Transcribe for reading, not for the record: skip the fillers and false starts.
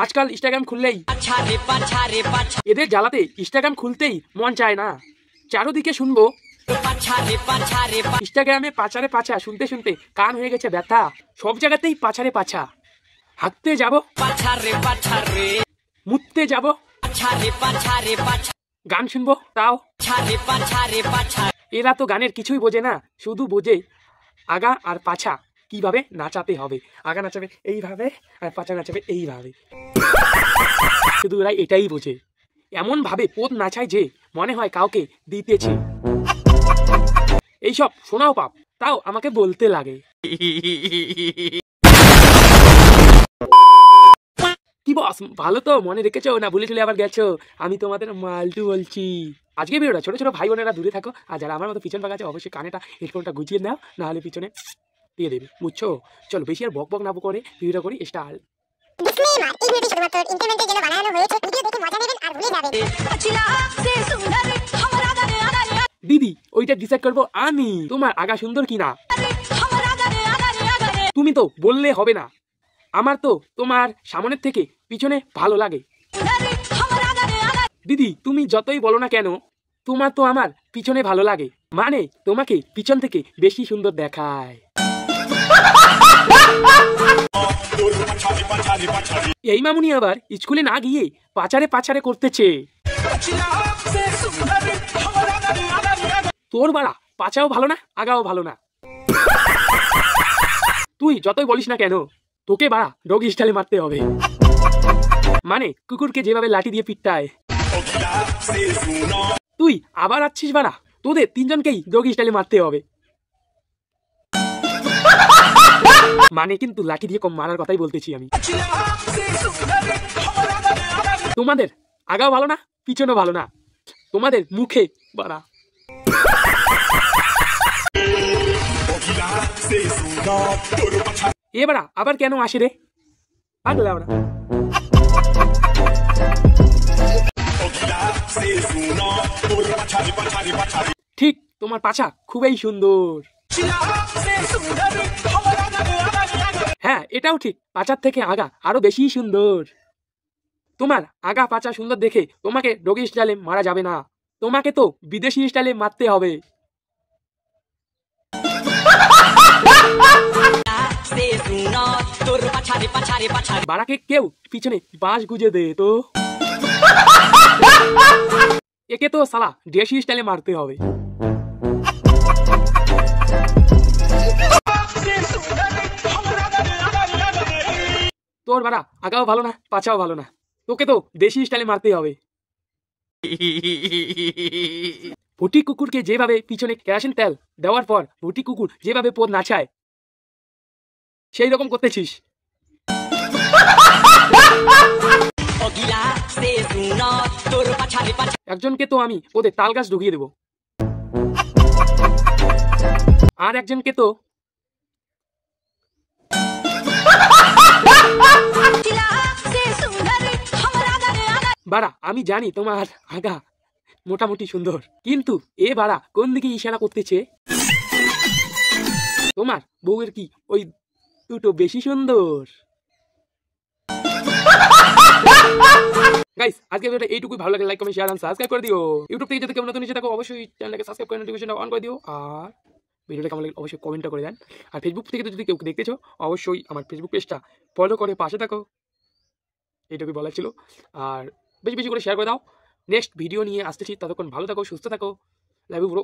আজকাল ইনস্টাগ্রাম খুললেই এদের জ্বালাতে ইনস্টাগ্রাম খুলতেই মন চায় না। চারোদিকে শুনবো ইনস্টাগ্রামে পাছারে পাছা, শুনতে শুনতে কান হয়ে গেছে ব্যথা। সব জায়গাতেই পাছারে পাছা। হাঁটতে যাব, মুততে যাব, গান শুনবো তাও। এরা তো গানের কিছুই বোঝে না, শুধু বোঝে আগা আর পাছা কিভাবে নাচাতে হবে। আগা নাচাবে এইভাবে আর পাছা নাচাবে এইভাবে, শুধু এরা এটাই বোঝে। এমন ভাবে পদ নাচায় যে মনে হয় কাউকে দিতেছে। এইসব শোনাও পাপ, তাও আমাকে বলতে লাগে। কি বস, ভালো তো? মনে রেখেছো না ভুলে চলে আবার গেছো? আমি তোমাদের মালটু বলছি। আজকে ভিডিওটা ছোট ছোট ভাই বোনেরা দূরে থাকো, আর যারা আমার মতো পিছন পাকা আছে অবশ্যই কানেটা হেডফোনটা গুছিয়ে নাও, না হলে পিছনে দিয়ে দেবে, বুঝছো? চলো বেশি আর বক বক না করে ভিডিওটা করি স্টার্ট। দিদি ওইটা ডিসাইড করবো আমি, তোমার আগা সুন্দর কিনা। তুমি তো বললে হবে না, আমার তো তোমার সামনের থেকে পিছনে ভালো লাগে। দিদি তুমি যতই বলো না কেন, তোমার তো আমার পিছনে ভালো লাগে, মানে তোমাকে পিছন থেকে বেশি সুন্দর দেখায়। এই মামুনি আবার স্কুলে না গিয়ে পাচারে পাচারে করতেছে। তোর বাড়া পাচাও ভালো না, আগাও ভালো না। তুই যতই বলিস না কেন, তোকে বাড়া ডগ স্টাইলে মারতে হবে, মানে কুকুরকে যেভাবে লাঠি দিয়ে পিটায়। তুই আবার আছিস বাড়া, তোদের তিনজনকেই ডগ স্টাইলে মারতে হবে, মানে কিন্তু লাঠি দিয়ে কম মারার কথাই বলতেছি আমি। তোমাদের আগাও ভালো না, পিছনও ভালো না, তোমাদের মুখে বাড়া। এ বাড়া আবার কেন আসে রে পাগলা বাড়া। ঠিক, তোমার পাছা খুবই সুন্দর। হ্যাঁ এটাও ঠিক, পাচার থেকে আগা আরো বেশি সুন্দর। তোমার আগা পাচা সুন্দর দেখে তোমাকে ডগি স্টাইলে মারা যাবে না, তোমাকে তো বিদেশি স্টাইলে মারতে হবে। বাড়াকে কেউ পিছনে বাঁশ গুজে দে তো, একে তো সালা দেশি স্টাইলে মারতে হবে। তোর বাড়া আগাও ভালো না, পাছাও ভালো না, তোকে তো দেশি স্টাইলে মারতে হবে। ভুটি কুকুরকে যেভাবে পিছনে কেরোসিন তেল দেওয়ার পর ভুটি কুকুর যেভাবে পদ নাচায়, সেই রকম করতেছিস। একজনকে তো আমি ওদের তাল গাছ ঢুকিয়ে দেবো, আর একজনকে তো বাড়া আমি জানি তোমার আগা মোটামুটি সুন্দর, কিন্তু এ বাড়া কোন দিকে ইশারা করতেছে? তোমার বউয়ের কি ওই দুটো বেশি সুন্দর? গাইস আজকে ভিডিওটা এইটুকুই, ভালো লাগে like comment share and subscribe করে দিও। ইউটিউব থেকে যদি কেউ নতুন এসে থাকো অবশ্যই চ্যানেলটাকে সাবস্ক্রাইব করে নোটিফিকেশনটা অন করে দিও, আর ভিডিওটা কেমন লাগে অবশ্যই কমেন্টটা করে দেন। আর ফেসবুক থেকে যদি কেউ দেখতেছো অবশ্যই আমার ফেসবুক পেজটা ফলো করে পাশে থাকো, এইটুকুই বলার ছিল। আর বেশি বেশি করে শেয়ার করে দাও। নেক্সট ভিডিও নিয়ে আসতেছি, ততক্ষণ ভালো থাকো, সুস্থ থাকো, লাভ ইউ ব্রো।